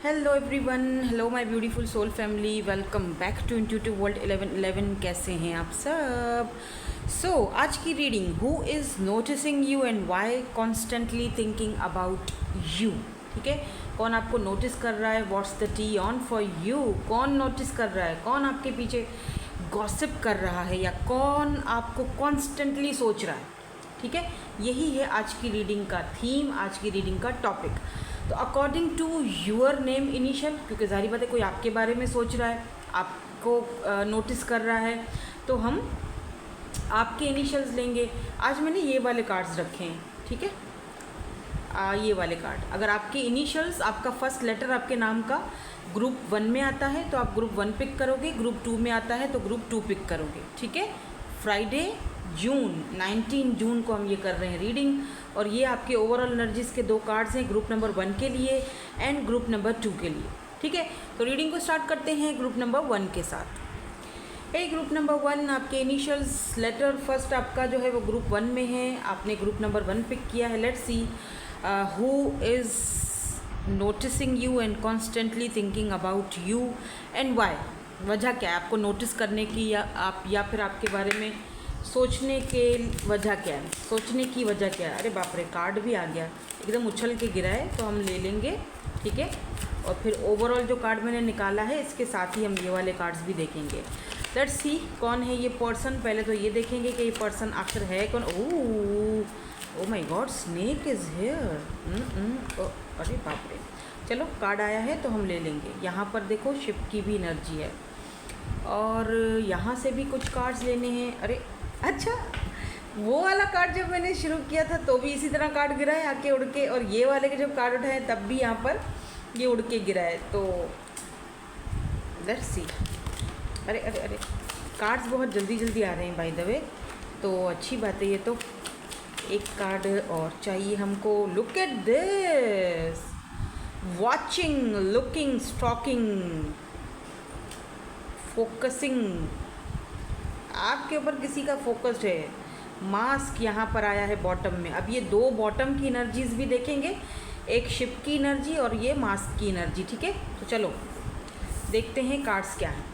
Hello everyone, hello my beautiful soul family, welcome back to intuitive world 1111। कैसे हैं आप सब? आज की reading, who is noticing you and why constantly thinking about you. ठीक है, कौन आपको नोटिस कर रहा है? What's the tea on for you? कौन नोटिस कर रहा है? कौन आपके पीछे गॉसिप कर रहा है या कौन आपको कॉन्स्टेंटली सोच रहा है? ठीक है, यही है आज की रीडिंग का थीम, आज की रीडिंग का टॉपिक। तो according to your name initial, क्योंकि जाहिर बात है कोई आपके बारे में सोच रहा है, आपको नोटिस कर रहा है, तो हम आपके इनिशियल्स लेंगे। आज मैंने ये वाले कार्ड्स रखे हैं। ठीक है, ये वाले कार्ड, अगर आपके इनिशियल्स, आपका फर्स्ट लेटर आपके नाम का ग्रुप 1 में आता है तो आप ग्रुप 1 पिक करोगे, ग्रुप 2 में आता है तो ग्रुप 2 पिक करोगे। ठीक है, फ्राइडे जून 19 जून को हम ये कर रहे हैं रीडिंग, और ये आपके ओवरऑल एनर्जीज़ के 2 कार्ड्स हैं, ग्रुप नंबर 1 के लिए एंड ग्रुप नंबर 2 के लिए। ठीक है, तो रीडिंग को स्टार्ट करते हैं ग्रुप नंबर 1 के साथ। ग्रुप नंबर 1, आपके इनिशियल्स लेटर फर्स्ट आपका जो है वो ग्रुप 1 में है, आपने ग्रुप नंबर 1 पिक किया है। Let's see who is noticing you and constantly thinking about you and why. वजह क्या है आपको नोटिस करने की, या फिर आपके बारे में सोचने के वजह क्या है? सोचने की वजह क्या है? अरे बाप रे, कार्ड भी आ गया, एकदम उछल के गिरा है, तो हम ले लेंगे। ठीक है, और फिर ओवरऑल जो कार्ड मैंने निकाला है इसके साथ ही हम ये वाले कार्ड्स भी देखेंगे। लेट्स सी कौन है ये पर्सन। पहले तो ये देखेंगे कि ये पर्सन आखिर है कौन। Oh my God, snake is here. अरे बाप रे, चलो कार्ड आया है तो हम ले लेंगे। यहाँ पर देखो शिप की भी एनर्जी है, और यहाँ से भी कुछ कार्ड्स लेने हैं। अरे अच्छा, वो वाला कार्ड जब मैंने शुरू किया था तो भी इसी तरह कार्ड गिरा है आके उड़ के, और ये वाले के जब कार्ड उठाए तब भी यहाँ पर ये उड़ के गिरा है। तो लेट्स सी। अरे अरे अरे, कार्ड्स बहुत जल्दी जल्दी आ रहे हैं बाय द वे, तो अच्छी बात है ये तो। एक कार्ड और चाहिए हमको। Look at this, watching, looking, stalking, focusing. आपके ऊपर किसी का फोकस्ड है। मास्क यहाँ पर आया है बॉटम में। अब ये 2 बॉटम की एनर्जीज भी देखेंगे, एक शिप की एनर्जी और ये मास्क की एनर्जी। ठीक है, तो चलो देखते हैं कार्ड्स क्या है।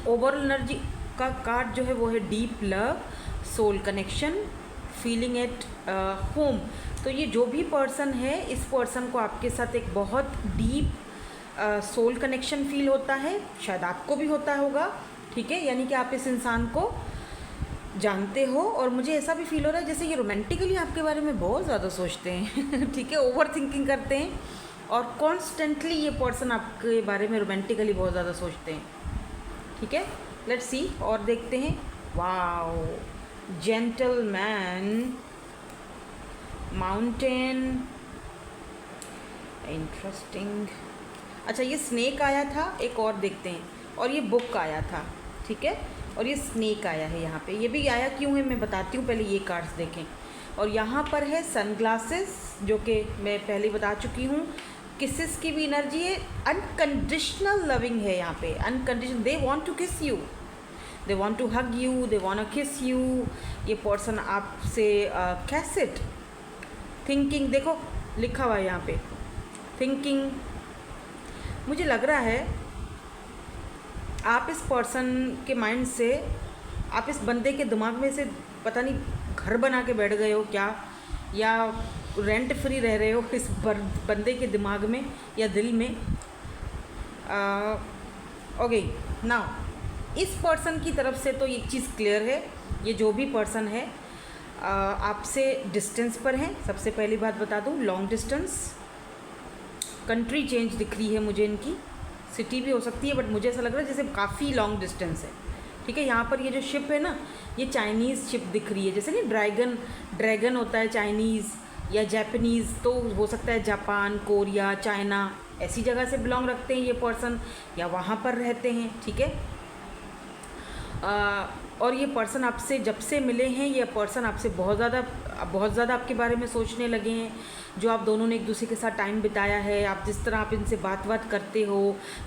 ओवरऑल एनर्जी का कार्ड जो है वो है deep love, soul connection, feeling at home. तो ये जो भी पर्सन है, इस पर्सन को आपके साथ एक बहुत डीप सोल कनेक्शन फील होता है, शायद आपको भी होता होगा। ठीक है, यानी कि आप इस इंसान को जानते हो, और मुझे ऐसा भी फील हो रहा है जैसे ये रोमांटिकली आपके बारे में बहुत ज़्यादा सोचते हैं। ठीक है, ओवर थिंकिंग करते हैं, और कॉन्स्टेंटली ये पर्सन आपके बारे में रोमांटिकली बहुत ज़्यादा सोचते हैं। ठीक है, लेट्स सी और देखते हैं। Wow, gentleman, mountain, interesting. अच्छा, ये स्नेक आया था, एक और देखते हैं, और ये बुक आया था। ठीक है, और ये स्नेक आया है यहाँ पे। ये भी आया क्यों है मैं बताती हूँ, पहले ये कार्ड्स देखें। और यहाँ पर है सनग्लासेस, जो कि मैं पहले बता चुकी हूँ। किसेस की भी एनर्जी है, अनकंडीशनल लविंग है यहाँ पे, unconditional. They want to kiss you, they want to hug you, they want to kiss you. ये पर्सन आपसे कैसेट थिंकिंग, देखो लिखा हुआ है यहाँ पे थिंकिंग। मुझे लग रहा है आप इस पर्सन के माइंड से, आप इस बंदे के दिमाग में से पता नहीं घर बना के बैठ गए हो क्या, या रेंट फ्री रह रहे हो इस बंदे के दिमाग में या दिल में। ओके, नाउ इस पर्सन की तरफ से तो एक चीज़ क्लियर है, ये जो भी पर्सन है आपसे डिस्टेंस पर है। सबसे पहली बात बता दूँ, लॉन्ग डिस्टेंस। कंट्री चेंज दिख रही है मुझे इनकी, सिटी भी हो सकती है, बट मुझे ऐसा लग रहा है जैसे काफ़ी लॉन्ग डिस्टेंस है। ठीक है, यहाँ पर ये जो शिप है ना, ये चाइनीज़ शिप दिख रही है, जैसे नहीं ड्रैगन होता है चाइनीज़ या जापानीज़, तो हो सकता है जापान, कोरिया, चाइना, ऐसी जगह से बिलोंग रखते हैं ये पर्सन, या वहाँ पर रहते हैं। ठीक है, और ये पर्सन आपसे जब से मिले हैं, ये पर्सन आपसे बहुत ज़्यादा अब बहुत ज़्यादा आपके बारे में सोचने लगे हैं, जो आप दोनों ने एक दूसरे के साथ टाइम बिताया है, आप जिस तरह आप इनसे बात करते हो।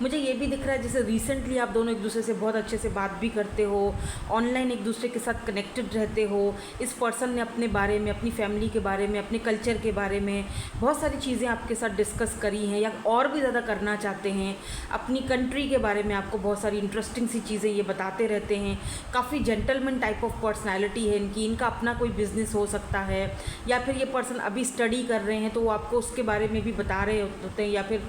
मुझे ये भी दिख रहा है जैसे रिसेंटली आप दोनों एक दूसरे से बहुत अच्छे से बात भी करते हो, ऑनलाइन एक दूसरे के साथ कनेक्टेड रहते हो। इस पर्सन ने अपने बारे में, अपनी फैमिली के बारे में, अपने कल्चर के बारे में बहुत सारी चीज़ें आपके साथ डिस्कस करी हैं या और भी ज़्यादा करना चाहते हैं। अपनी कंट्री के बारे में आपको बहुत सारी इंटरेस्टिंग सी चीज़ें ये बताते रहते हैं। काफ़ी जेंटलमैन टाइप ऑफ पर्सनैलिटी है इनकी। इनका अपना कोई बिजनेस हो सकता है, या फिर ये पर्सन अभी स्टडी कर रहे हैं तो वो आपको उसके बारे में भी बता रहे होते हैं, या फिर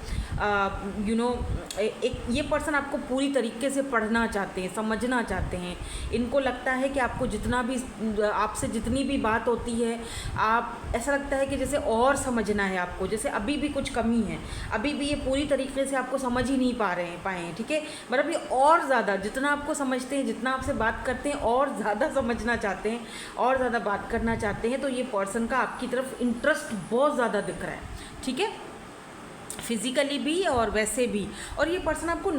एक ये पर्सन आपको पूरी तरीके से पढ़ना चाहते हैं, समझना चाहते हैं। इनको लगता है कि आपको जितना भी, आपसे जितनी भी बात होती है, आप ऐसा लगता है कि जैसे और समझना है आपको, जैसे अभी भी कुछ कमी है, अभी भी ये पूरी तरीके से आपको समझ ही नहीं पाए हैं, ठीक है। मतलब ये और ज़्यादा जितना आपको समझते हैं, जितना आपसे बात करते हैं, और ज़्यादा समझना चाहते हैं, और ज़्यादा बात करना चाहते हैं। तो ये पर्सन का आपकी तरफ इंटरेस्ट बहुत ज़्यादा दिख रहा है, ठीक है, फिज़िकली भी और वैसे भी। और ये पर्सन आपको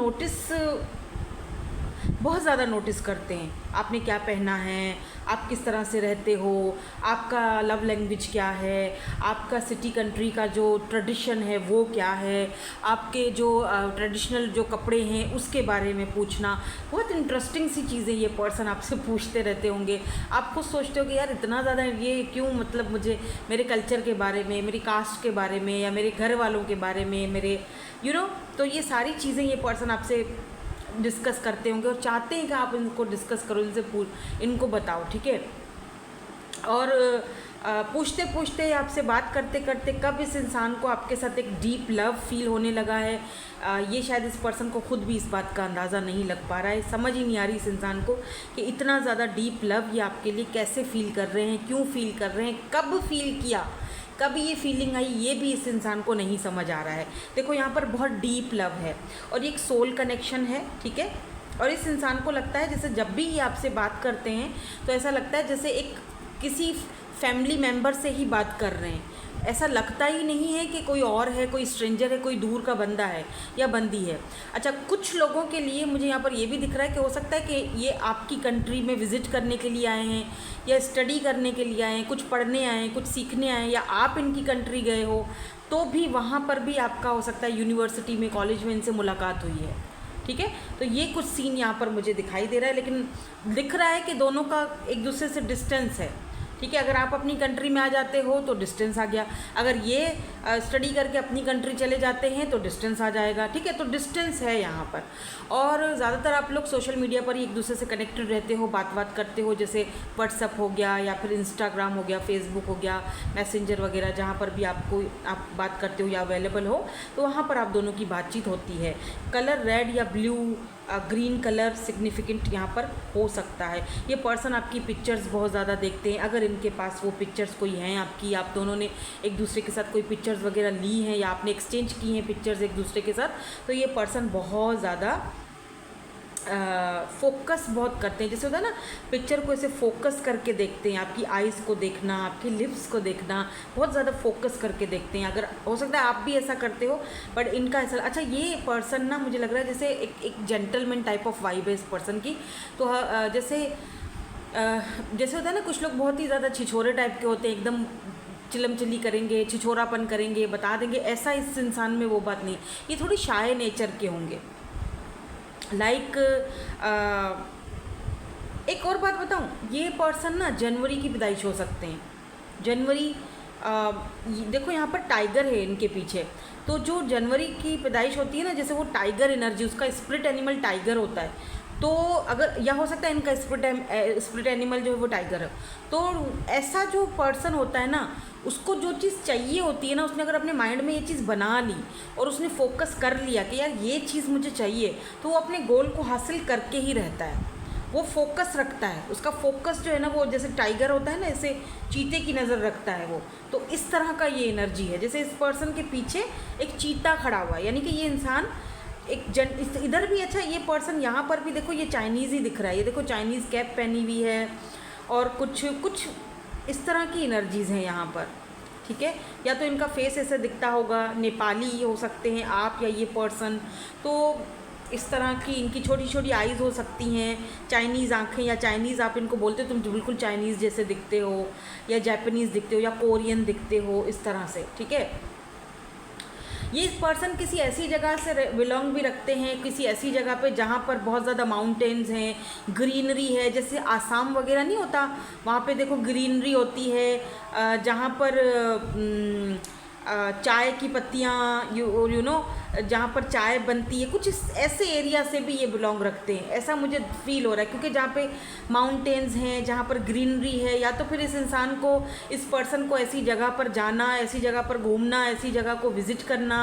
बहुत ज़्यादा नोटिस करते हैं। आपने क्या पहना है, आप किस तरह से रहते हो, आपका लव लैंग्वेज क्या है, आपका सिटी कंट्री का जो ट्रेडिशन है वो क्या है, आपके जो ट्रेडिशनल जो कपड़े हैं उसके बारे में पूछना। बहुत इंटरेस्टिंग सी चीज़ें ये पर्सन आपसे पूछते रहते होंगे। आप खुद सोचते हो कि यार इतना ज़्यादा ये क्यों, मतलब मुझे मेरे कल्चर के बारे में, मेरी कास्ट के बारे में, या मेरे घर वालों के बारे में, मेरे तो ये सारी चीज़ें ये पर्सन आपसे डिस्कस करते होंगे और चाहते हैं कि आप इनको डिस्कस करो, इनको बताओ, ठीक है। और पूछते पूछते, आपसे बात करते करते कब इस इंसान को आपके साथ एक डीप लव फील होने लगा है, ये शायद इस पर्सन को खुद भी इस बात का अंदाज़ा नहीं लग पा रहा है। समझ ही नहीं आ रही इस इंसान को कि इतना ज़्यादा डीप लव ये आपके लिए कैसे फ़ील कर रहे हैं, क्यों फ़ील कर रहे हैं, कब फ़ील किया, कब ये फीलिंग आई, ये भी इस इंसान को नहीं समझ आ रहा है। देखो यहाँ पर बहुत डीप लव है और ये एक सोल कनेक्शन है, ठीक है। और इस इंसान को लगता है जैसे जब भी ये आपसे बात करते हैं तो ऐसा लगता है जैसे एक किसी फैमिली मेम्बर से ही बात कर रहे हैं। ऐसा लगता ही नहीं है कि कोई और है, कोई स्ट्रेंजर है, कोई दूर का बंदा है या बंदी है। अच्छा, कुछ लोगों के लिए मुझे यहाँ पर ये भी दिख रहा है कि हो सकता है कि ये आपकी कंट्री में विज़िट करने के लिए आए हैं, या स्टडी करने के लिए आए हैं, कुछ पढ़ने आए हैं, कुछ सीखने आए हैं, या आप इनकी कंट्री गए हो तो भी वहाँ पर भी आपका हो सकता है यूनिवर्सिटी में, कॉलेज में इनसे मुलाकात हुई है, ठीक है। तो ये कुछ सीन यहाँ पर मुझे दिखाई दे रहा है, लेकिन दिख रहा है कि दोनों का एक दूसरे से डिस्टेंस है, ठीक है। अगर आप अपनी कंट्री में आ जाते हो तो डिस्टेंस आ गया, अगर ये स्टडी करके अपनी कंट्री चले जाते हैं तो डिस्टेंस आ जाएगा, ठीक है। तो डिस्टेंस है यहाँ पर। और ज़्यादातर आप लोग सोशल मीडिया पर ही एक दूसरे से कनेक्टेड रहते हो, बात करते हो, जैसे व्हाट्सअप हो गया, या फिर इंस्टाग्राम हो गया, फेसबुक हो गया, मैसेंजर वगैरह, जहाँ पर भी आप बात करते हो या अवेलेबल हो, तो वहाँ पर आप दोनों की बातचीत होती है। कलर रेड या ब्लू, ग्रीन कलर सिग्निफिकेंट यहाँ पर हो सकता है। ये पर्सन आपकी पिक्चर्स बहुत ज़्यादा देखते हैं। अगर इनके पास वो पिक्चर्स कोई हैं आपकी, आप दोनों ने एक दूसरे के साथ कोई पिक्चर्स वगैरह ली हैं, या आपने एक्सचेंज की हैं पिक्चर्स एक दूसरे के साथ, तो ये पर्सन बहुत ज़्यादा फोकस बहुत करते हैं। जैसे होता है ना, पिक्चर को ऐसे फोकस करके देखते हैं, आपकी आइज़ को देखना, आपकी लिप्स को देखना, बहुत ज़्यादा फोकस करके देखते हैं। अगर हो सकता है आप भी ऐसा करते हो, बट इनका ऐसा। अच्छा, ये पर्सन ना मुझे लग रहा है जैसे एक जेंटलमैन टाइप ऑफ वाइब है इस पर्सन की। तो जैसे होता है ना, कुछ लोग बहुत ही ज़्यादा छिछोरे टाइप के होते हैं, एकदम चिलम-चिली करेंगे, छिछोरापन करेंगे, बता देंगे, ऐसा इस इंसान में वो बात नहीं। ये थोड़ी शाय नेचर के होंगे। एक और बात बताऊं, ये पर्सन ना जनवरी की पैदाइश हो सकते हैं। जनवरी, देखो यहाँ पर टाइगर है इनके पीछे, तो जो जनवरी की पैदाइश होती है ना, जैसे वो टाइगर एनर्जी, उसका स्पिरिट एनिमल टाइगर होता है। तो अगर, या हो सकता है इनका स्पिरिट एनिमल जो है वो टाइगर है। तो ऐसा जो पर्सन होता है ना, उसको जो चीज़ चाहिए होती है ना, उसने अगर अपने माइंड में ये चीज़ बना ली और उसने फोकस कर लिया कि यार ये चीज़ मुझे चाहिए, तो वो अपने गोल को हासिल करके ही रहता है। वो फोकस रखता है, उसका फोकस जो है ना, वो जैसे टाइगर होता है ना, ऐसे चीते की नज़र रखता है वो। तो इस तरह का ये एनर्जी है। जैसे इस पर्सन के पीछे एक चीता खड़ा हुआ है, यानी कि ये इंसान इधर भी। अच्छा, ये पर्सन यहाँ पर भी देखो, ये चाइनीज़ ही दिख रहा है। ये देखो, चाइनीज़ कैप पहनी हुई है, और कुछ इस तरह की एनर्जीज़ हैं यहाँ पर, ठीक है। या तो इनका फेस ऐसे दिखता होगा, नेपाली हो सकते हैं आप या ये पर्सन। तो इस तरह की इनकी छोटी छोटी आईज़ हो सकती हैं, चाइनीज़ आँखें, या चाइनीज़ आप इनको बोलते हो, तुम बिल्कुल चाइनीज़ जैसे दिखते हो, या जापानीज़ दिखते हो, या कोरियन दिखते हो, इस तरह से, ठीक है। ये इस पर्सन किसी ऐसी जगह से बिलोंग भी रखते हैं, किसी ऐसी जगह पे जहाँ पर बहुत ज़्यादा माउंटेन्स हैं, ग्रीनरी है, जैसे आसाम वगैरह नहीं होता, वहाँ पे देखो ग्रीनरी होती है, जहाँ पर चाय की पत्तियाँ यू नो जहाँ पर चाय बनती है, कुछ ऐसे एरिया से भी ये बिलोंग रखते हैं, ऐसा मुझे फील हो रहा है। क्योंकि जहाँ पे माउंटेन्स हैं, जहाँ पर ग्रीनरी है, या तो फिर इस इंसान को, इस पर्सन को ऐसी जगह पर जाना, ऐसी जगह पर घूमना, ऐसी जगह को विज़िट करना,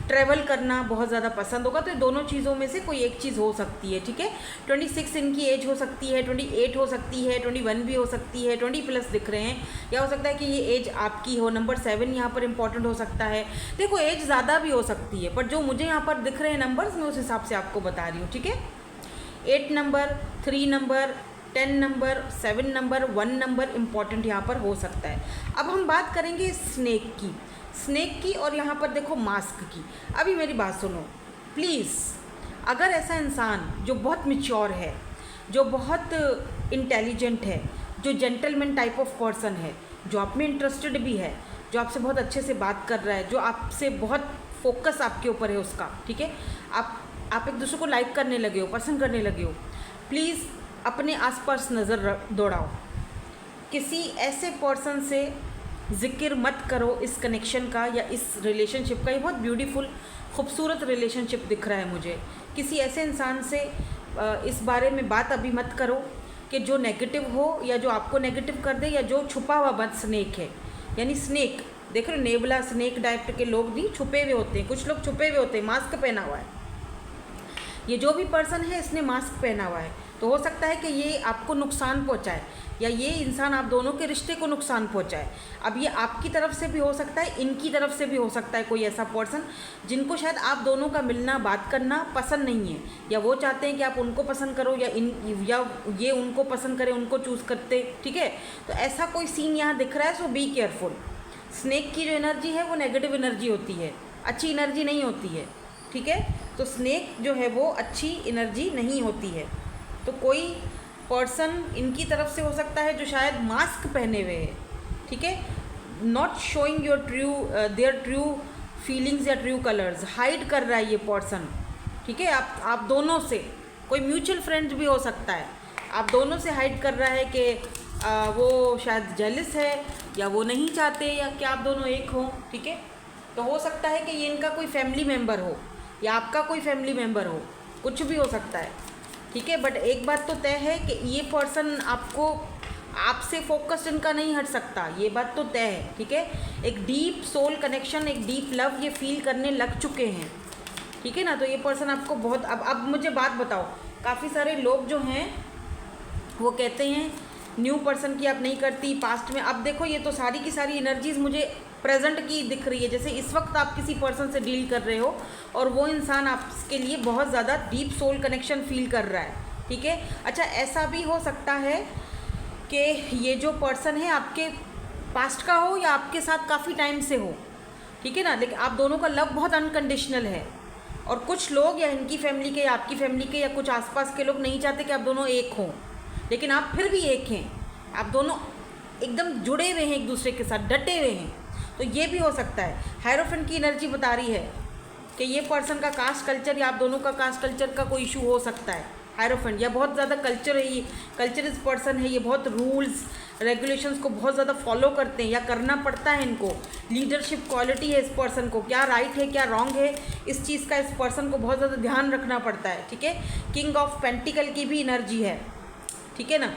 ट्रैवल करना बहुत ज़्यादा पसंद होगा। तो ये दोनों चीज़ों में से कोई एक चीज़ हो सकती है, ठीक है। 26 इनकी एज हो सकती है, 28 हो सकती है, 21 भी हो सकती है, 20+ दिख रहे हैं, या हो सकता है कि ये एज आपकी हो। नंबर 7 यहाँ पर इंपॉर्टेंट हो सकता है। देखो एज ज़्यादा भी हो सकती है, पर जो मुझे यहाँ पर दिख रहे हैं नंबर्स, मैं उस हिसाब से आपको बता रही हूँ, ठीक है। 8 number, 3 number, 10 number, 7 number, 1 number important यहाँ पर हो सकता है। अब हम बात करेंगे स्नेक की और यहाँ पर देखो मास्क की। अभी मेरी बात सुनो प्लीज़। अगर ऐसा इंसान जो बहुत मैच्योर है, जो बहुत इंटेलिजेंट है, जो जेंटलमैन टाइप ऑफ पर्सन है, जो आप में इंटरेस्टेड भी है, जो आपसे बहुत अच्छे से बात कर रहा है, जो आपसे बहुत फोकस आपके ऊपर है उसका, ठीक है, आप एक दूसरे को लाइक करने लगे हो, पसंद करने लगे हो, प्लीज़ अपने आसपास नज़र दौड़ाओ। किसी ऐसे पर्सन से ज़िक्र मत करो इस कनेक्शन का या इस रिलेशनशिप का। ये बहुत ब्यूटीफुल खूबसूरत रिलेशनशिप दिख रहा है मुझे। किसी ऐसे इंसान से इस बारे में बात अभी मत करो कि जो नेगेटिव हो, या जो आपको नेगेटिव कर दे, या जो छुपा हुआ बद स्नेक है। यानी स्नेक देख रहे हो, नेबला स्नेक टाइप के लोग भी छुपे हुए होते हैं, कुछ लोग छुपे हुए होते हैं, मास्क पहना हुआ है। ये जो भी पर्सन है इसने मास्क पहना हुआ है, तो हो सकता है कि ये आपको नुकसान पहुंचाए, या ये इंसान आप दोनों के रिश्ते को नुकसान पहुंचाए। अब ये आपकी तरफ से भी हो सकता है, इनकी तरफ से भी हो सकता है, कोई ऐसा पर्सन जिनको शायद आप दोनों का मिलना, बात करना पसंद नहीं है, या वो चाहते हैं कि आप उनको पसंद करो, या ये उनको पसंद करें, उनको चूज़ करते, ठीक है। तो ऐसा कोई सीन यहाँ दिख रहा है, सो बी केयरफुल। स्नेक की जो एनर्जी है वो नेगेटिव एनर्जी होती है, अच्छी एनर्जी नहीं होती है, ठीक है। तो स्नेक जो है वो अच्छी एनर्जी नहीं होती है। तो कोई पर्सन इनकी तरफ से हो सकता है जो शायद मास्क पहने हुए है, ठीक है, not showing your their true feelings या ट्रू कलर्स, हाइड कर रहा है ये पर्सन, ठीक है। आप दोनों से, कोई म्यूचुअल फ्रेंड भी हो सकता है, आप दोनों से हाइड कर रहा है कि वो शायद जेलस है, या वो नहीं चाहते या कि आप दोनों एक हो, ठीक है। तो हो सकता है कि ये इनका कोई फैमिली मेम्बर हो, या आपका कोई फैमिली मेम्बर हो, कुछ भी हो सकता है, ठीक है। बट एक बात तो तय है कि ये पर्सन आपसे फोकस्ड इनका नहीं हट सकता, ये बात तो तय है, ठीक है। एक डीप सोल कनेक्शन, एक डीप लव ये फील करने लग चुके हैं, ठीक है ना। तो ये पर्सन आपको बहुत, अब मुझे बात बताओ, काफ़ी सारे लोग जो हैं वो कहते हैं न्यू पर्सन की आप नहीं करती, पास्ट में। अब देखो ये तो सारी की सारी एनर्जीज़ मुझे प्रेजेंट की दिख रही है, जैसे इस वक्त आप किसी पर्सन से डील कर रहे हो और वो इंसान आपके लिए बहुत ज़्यादा डीप सोल कनेक्शन फील कर रहा है, ठीक है। अच्छा, ऐसा भी हो सकता है कि ये जो पर्सन है आपके पास्ट का हो या आपके साथ काफ़ी टाइम से हो, ठीक है ना, लेकिन आप दोनों का लव बहुत अनकंडीशनल है। और कुछ लोग या इनकी फैमिली के या आपकी फैमिली के या कुछ आसपास के लोग नहीं चाहते कि आप दोनों एक हों, लेकिन आप फिर भी एक हैं, आप दोनों एकदम जुड़े हुए हैं एक दूसरे के साथ, डटे हुए हैं। तो ये भी हो सकता है। हायरोफेंट की एनर्जी बता रही है कि ये पर्सन का कास्ट कल्चर या आप दोनों का कास्ट कल्चर का कोई इशू हो सकता है। हायरोफेंट या बहुत ज़्यादा कल्चर है, ये कल्चरस पर्सन है, ये बहुत रूल्स रेगुलेशंस को बहुत ज़्यादा फॉलो करते हैं या करना पड़ता है इनको। लीडरशिप क्वालिटी है इस पर्सन को, क्या राइट है क्या रॉन्ग है इस चीज़ का इस पर्सन को बहुत ज़्यादा ध्यान रखना पड़ता है, ठीक है। किंग ऑफ पेंटिकल की भी एनर्जी है, ठीक है ना।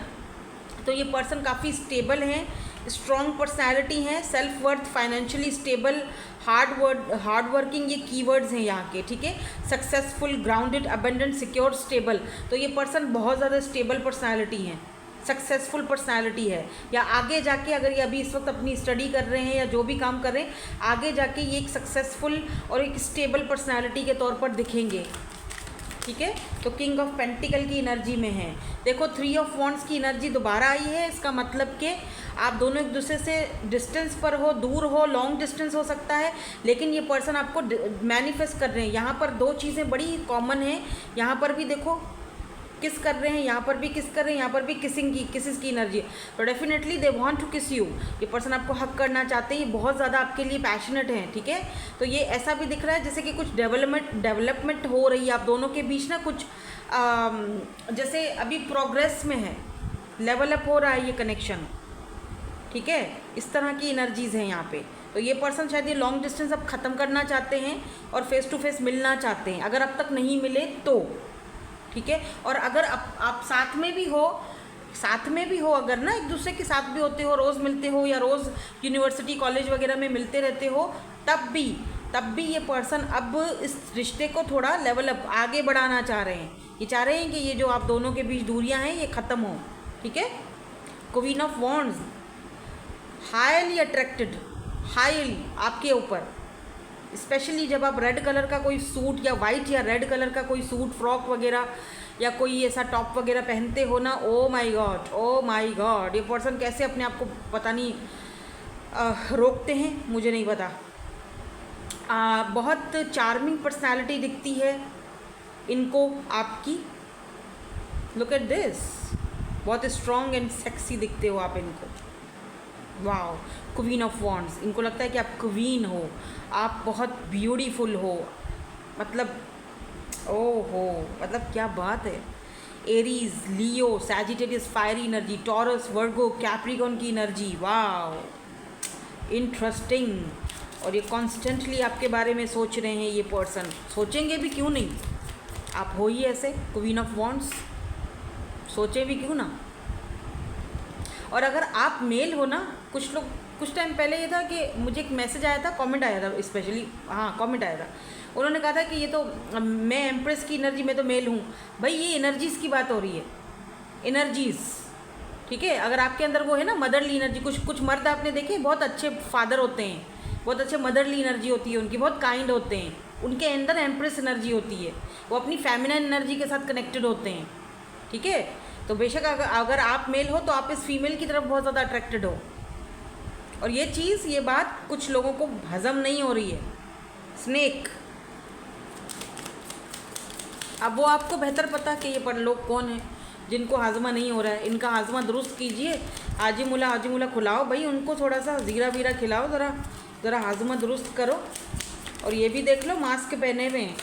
तो ये पर्सन काफ़ी स्टेबल हैं, स्ट्रॉन्ग पर्सनैलिटी हैं, self worth, financially stable, hard working, ये कीवर्ड्स हैं यहाँ के, ठीक है। Successful, grounded, abundant, secure, stable. तो ये पर्सन बहुत ज़्यादा स्टेबल पर्सनैलिटी हैं, सक्सेसफुल पर्सनैलिटी है। या आगे जाके अगर ये अभी इस वक्त अपनी स्टडी कर रहे हैं या जो भी काम कर रहे हैं, आगे जाके ये एक सक्सेसफुल और एक स्टेबल पर्सनैलिटी के तौर पर दिखेंगे, ठीक है। तो किंग ऑफ पेंटिकल की एनर्जी में है। देखो 3 ऑफ वॉन्ड्स की एनर्जी दोबारा आई है, इसका मतलब कि आप दोनों एक दूसरे से डिस्टेंस पर हो, दूर हो, लॉन्ग डिस्टेंस हो सकता है, लेकिन ये पर्सन आपको मैनिफेस्ट कर रहे हैं। यहाँ पर दो चीज़ें बड़ी कॉमन हैं। यहाँ पर भी देखो किस कर रहे हैं, यहाँ पर भी किस कर रहे हैं, यहाँ पर भी किसिस की एनर्जी। तो definitely they want to kiss you. ये पर्सन आपको हक करना चाहते हैं, ये बहुत ज़्यादा आपके लिए पैशनेट हैं, ठीक है। तो ये ऐसा भी दिख रहा है जैसे कि कुछ डेवलपमेंट हो रही है आप दोनों के बीच ना, कुछ जैसे अभी प्रोग्रेस में है, लेवल अप हो रहा है ये कनेक्शन, ठीक है। इस तरह की एनर्जीज़ हैं यहाँ पे। तो ये पर्सन शायद ये लॉन्ग डिस्टेंस अब ख़त्म करना चाहते हैं और फेस टू फेस मिलना चाहते हैं, अगर अब तक नहीं मिले तो, ठीक है। और अगर आप साथ में भी हो अगर ना, एक दूसरे के साथ भी होते हो, रोज़ मिलते हो या रोज़ यूनिवर्सिटी कॉलेज वगैरह में मिलते रहते हो, तब भी ये पर्सन अब इस रिश्ते को थोड़ा लेवल अप आगे बढ़ाना चाह रहे हैं। ये चाह रहे हैं कि ये जो आप दोनों के बीच दूरियां हैं ये ख़त्म हो, ठीक है। Queen of wands, highly attracted, highly आपके ऊपर, स्पेशली जब आप रेड कलर का कोई सूट या वाइट या रेड कलर का कोई सूट, फ्रॉक वगैरह या कोई ऐसा टॉप वगैरह पहनते हो ना, ओ माय गॉड, ये पर्सन कैसे अपने आप को पता नहीं रोकते हैं, मुझे नहीं पता। बहुत चार्मिंग पर्सनालिटी दिखती है इनको आपकी। लुक एट दिस, बहुत स्ट्रॉन्ग एंड सेक्सी दिखते हो आप इनको। वाओ, क्वीन ऑफ वॉन्ड्स, इनको लगता है कि आप क्वीन हो, आप बहुत ब्यूटीफुल हो, मतलब ओहो, मतलब क्या बात है। एरीज, लियो, सैजिटेरियस फायरी एनर्जी, टॉरस, वर्गो, कैप्रिकॉन की एनर्जी, वाओ इंटरेस्टिंग। और ये कॉन्स्टेंटली आपके बारे में सोच रहे हैं ये पर्सन, सोचेंगे भी क्यों नहीं, आप हो ही ऐसे क्वीन ऑफ वॉन्ड्स, सोचे भी क्यों ना। और अगर आप मेल हो ना, कुछ टाइम पहले ये था कि मुझे एक मैसेज आया था, कमेंट आया था स्पेशली, हाँ कमेंट आया था, उन्होंने कहा था कि ये तो मैं एम्प्रेस की एनर्जी में तो मेल हूँ। भाई ये एनर्जीज़ की बात हो रही है, एनर्जीज़, ठीक है। अगर आपके अंदर वो है ना मदरली एनर्जी, कुछ मर्द आपने देखे बहुत अच्छे फादर होते हैं, बहुत अच्छे मदरली एनर्जी होती है उनकी, बहुत काइंड होते हैं, उनके अंदर एम्प्रेस एनर्जी होती है, वो अपनी फेमिनिन एनर्जी के साथ कनेक्टेड होते हैं, ठीक है। तो बेशक अगर आप मेल हो तो आप इस फीमेल की तरफ बहुत ज़्यादा अट्रैक्टेड हो, और ये बात कुछ लोगों को हजम नहीं हो रही है। स्नेक, अब वो आपको बेहतर पता कि ये पर लोग कौन हैं जिनको हाजमा नहीं हो रहा है, इनका हाजमा दुरुस्त कीजिए। हाजी मुला खुलाओ भाई, उनको थोड़ा सा ज़ीरा वीरा खिलाओ, ज़रा हाजमा दुरुस्त करो। और ये भी देख लो मास्क पहने हुए हैं,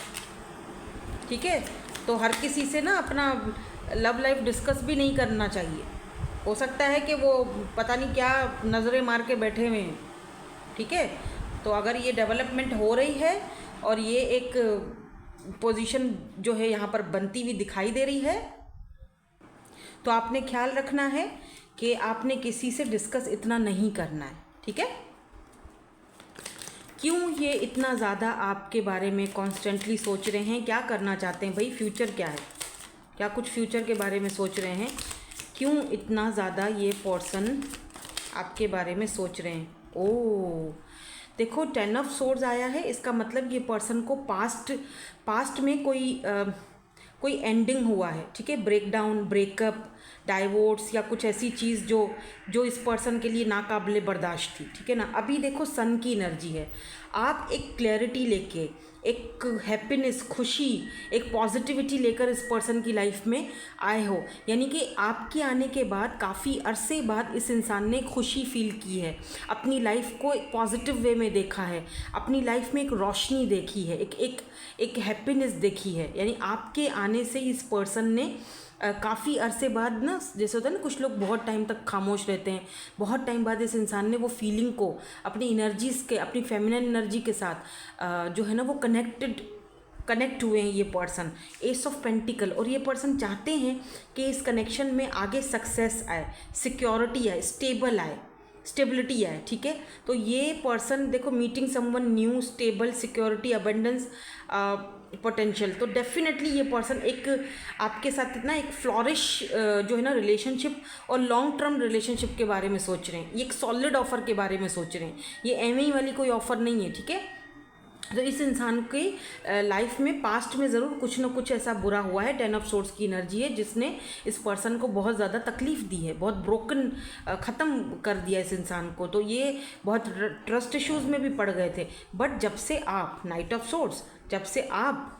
ठीक है। तो हर किसी से ना अपना लव लाइफ डिस्कस भी नहीं करना चाहिए, हो सकता है कि वो पता नहीं क्या नज़रें मार के बैठे हुए हैं, ठीक है। तो अगर ये डेवलपमेंट हो रही है और ये एक पोजीशन जो है यहाँ पर बनती हुई दिखाई दे रही है, तो आपने ख्याल रखना है कि आपने किसी से डिस्कस इतना नहीं करना है, ठीक है। क्यों ये इतना ज़्यादा आपके बारे में कॉन्स्टेंटली सोच रहे हैं, क्या करना चाहते हैं भाई, फ्यूचर क्या है, क्या कुछ फ्यूचर के बारे में सोच रहे हैं, क्यों इतना ज़्यादा ये पर्सन आपके बारे में सोच रहे हैं। ओह देखो, 10 ऑफ सोर्ड्स आया है, इसका मतलब ये पर्सन को पास्ट में कोई एंडिंग हुआ है, ठीक है, ब्रेकडाउन, ब्रेकअप, डाइवोर्स या कुछ ऐसी चीज़ जो इस पर्सन के लिए नाकाबिले बर्दाश्त थी, ठीक है ना। अभी देखो सन की एनर्जी है, आप एक क्लैरिटी लेके, एक हैप्पीनेस, खुशी, एक पॉजिटिविटी लेकर इस पर्सन की लाइफ में आए हो, यानी कि आपके आने के बाद काफ़ी अरसे बाद इस इंसान ने खुशी फील की है, अपनी लाइफ को एक पॉजिटिव वे में देखा है, अपनी लाइफ में एक रोशनी देखी है, एक हैप्पीनेस देखी है। यानी आपके आने से इस पर्सन ने काफ़ी अरसे बाद ना, जैसे होता है ना कुछ लोग बहुत टाइम तक खामोश रहते हैं, बहुत टाइम बाद इस इंसान ने वो फीलिंग को अपनी एनर्जीज़ के, अपनी फेमिनिन एनर्जी के साथ जो है ना वो कनेक्ट हुए हैं ये पर्सन। एस ऑफ पेंटिकल, और ये पर्सन चाहते हैं कि इस कनेक्शन में आगे सक्सेस आए, सिक्योरिटी आए, स्टेबिलिटी आए, ठीक है। तो ये पर्सन देखो, meeting someone new, stable, security, abundance, potential. तो डेफिनेटली ये पर्सन एक आपके साथ इतना एक फ्लॉरिश जो है ना रिलेशनशिप और लॉन्ग टर्म रिलेशनशिप के बारे में सोच रहे हैं, ये एक सॉलिड ऑफर के बारे में सोच रहे हैं, ये एम वाली कोई ऑफ़र नहीं है, ठीक है। तो इस इंसान की लाइफ में पास्ट में ज़रूर कुछ ना कुछ ऐसा बुरा हुआ है। 10 ऑफ सोर्ड्स की एनर्जी है जिसने इस पर्सन को बहुत ज़्यादा तकलीफ़ दी है, बहुत ब्रोकन, ख़त्म कर दिया इस इंसान को। तो ये बहुत ट्रस्ट इश्यूज़ में भी पड़ गए थे। बट जब से आप नाइट ऑफ सोर्ड्स, जब से आप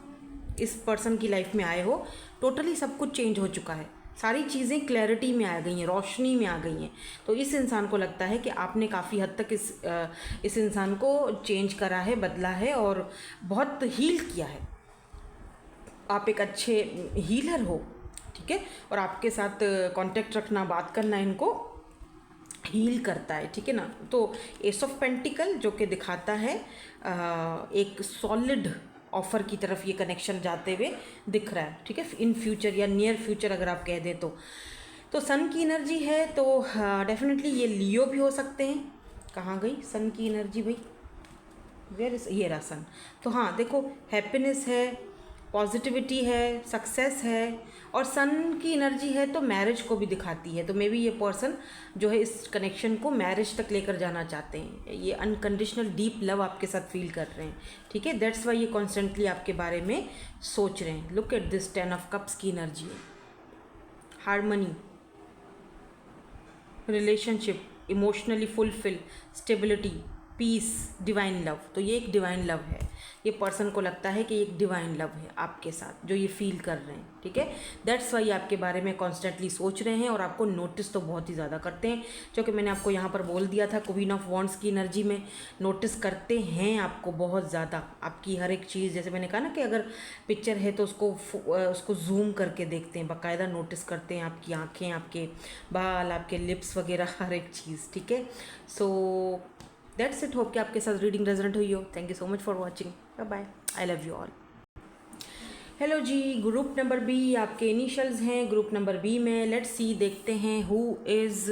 इस पर्सन की लाइफ में आए हो, टोटली सब कुछ चेंज हो चुका है। सारी चीज़ें क्लैरिटी में आ गई हैं, रोशनी में आ गई हैं। तो इस इंसान को लगता है कि आपने काफ़ी हद तक इस इंसान को चेंज करा है, बदला है और बहुत हील किया है। आप एक अच्छे हीलर हो, ठीक है। और आपके साथ कांटेक्ट रखना, बात करना इनको हील करता है, ठीक है ना। तो एस ऑफ पेंटिकल जो कि दिखाता है एक सॉलिड ऑफ़र की तरफ ये कनेक्शन जाते हुए दिख रहा है, ठीक है। इन फ्यूचर या नियर फ्यूचर अगर आप कह दें तो सन की एनर्जी है। तो डेफिनेटली ये लियो भी हो सकते हैं। कहाँ गई सन की एनर्जी भाई, वेयर इज, ये रहा सन। तो हाँ देखो, हैप्पीनेस है, पॉजिटिविटी है, सक्सेस है, और सन की एनर्जी है तो मैरिज को भी दिखाती है। तो मे बी ये पर्सन जो है इस कनेक्शन को मैरिज तक लेकर जाना चाहते हैं। ये अनकंडीशनल डीप लव आपके साथ फील कर रहे हैं, ठीक है। दैट्स वाई ये कॉन्स्टेंटली आपके बारे में सोच रहे हैं। Look at this 10 of cups की एनर्जी है। Harmony, relationship, emotionally fulfil, stability, peace, divine love. तो ये एक डिवाइन लव है। ये पर्सन को लगता है कि एक डिवाइन लव है आपके साथ जो ये फील कर रहे हैं, ठीक है। दैट्स वाई आपके बारे में कॉन्स्टेंटली सोच रहे हैं और आपको नोटिस तो बहुत ही ज़्यादा करते हैं। जो कि मैंने आपको यहाँ पर बोल दिया था, क्वीन ऑफ वॉन्ड्स की एनर्जी में नोटिस करते हैं आपको बहुत ज़्यादा। आपकी हर एक चीज़, जैसे मैंने कहा ना कि अगर पिक्चर है तो उसको जूम करके देखते हैं, बाकायदा नोटिस करते हैं आपकी आँखें, आपके बाल, आपके लिप्स वगैरह, हर एक चीज़, ठीक है। So that's it. होप कि आपके साथ रीडिंग रेजोनेट हुई हो। Thank you so much for watching. Bye bye. I love you all. Hello जी, ग्रुप नंबर बी आपके इनिशियल्स हैं। ग्रुप नंबर बी में लेट्स सी, देखते हैं who is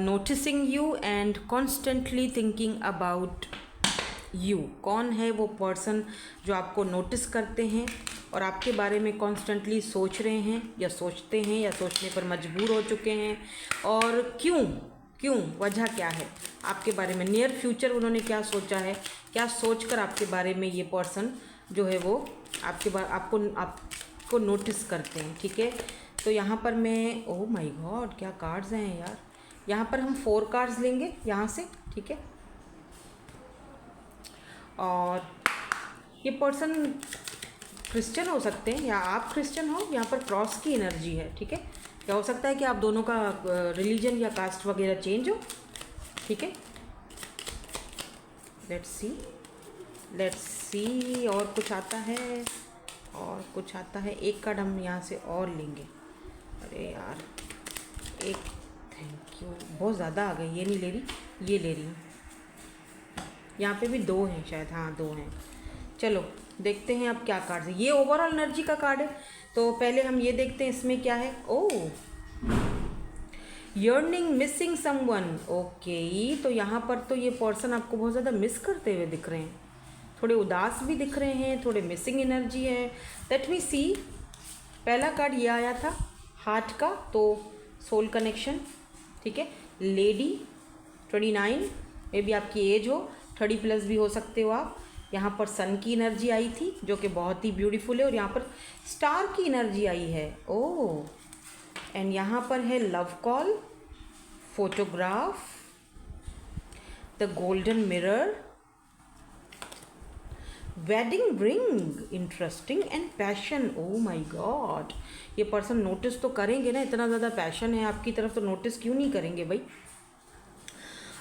noticing you and constantly thinking about you. कौन है वो person जो आपको नोटिस करते हैं और आपके बारे में कॉन्स्टेंटली सोच रहे हैं या सोचते हैं या सोचने पर मजबूर हो चुके हैं, और क्यों वजह क्या है आपके बारे में। नियर फ्यूचर उन्होंने क्या सोचा है, क्या सोचकर आपके बारे में ये पर्सन जो है वो आपको नोटिस करते हैं, ठीक है। तो यहाँ पर मैं, ओह माय गॉड, क्या कार्ड्स हैं यार। यहाँ पर हम 4 कार्ड्स लेंगे यहाँ से, ठीक है। और ये पर्सन क्रिश्चियन हो सकते हैं या आप क्रिश्चियन हो। यहाँ पर क्रॉस की एनर्जी है, ठीक है। क्या हो सकता है कि आप दोनों का रिलीजन या कास्ट वगैरह चेंज हो, ठीक है। लेट्स सी और कुछ आता है, और कुछ आता है। एक कार्ड हम यहाँ से और लेंगे। अरे यार, एक, थैंक यू, बहुत ज़्यादा आ गई। ये नहीं ले रही, ये ले रही हूँ। यहाँ पे भी 2 हैं शायद, हाँ 2 हैं। चलो देखते हैं अब क्या कार्ड है। ये ओवरऑल एनर्जी का कार्ड है। तो पहले हम ये देखते हैं इसमें क्या है। ओह, यर्निंग, मिसिंग समवन। ओके, तो यहाँ पर तो ये पर्सन आपको बहुत ज़्यादा मिस करते हुए दिख रहे हैं, थोड़े उदास भी दिख रहे हैं, थोड़े मिसिंग एनर्जी है। लेट मी सी, पहला कार्ड ये आया था हार्ट का, तो सोल कनेक्शन, ठीक है। लेडी 29, मे बी आपकी एज हो, 30+ भी हो सकते हो आप। यहाँ पर सन की एनर्जी आई थी जो कि बहुत ही ब्यूटीफुल है, और यहाँ पर स्टार की एनर्जी आई है। ओह, एंड यहाँ पर है love call, photograph, the golden mirror, wedding ring, interesting, and passion. Oh my God, ये पर्सन नोटिस तो करेंगे ना, इतना ज़्यादा पैशन है आपकी तरफ, तो नोटिस क्यों नहीं करेंगे भाई।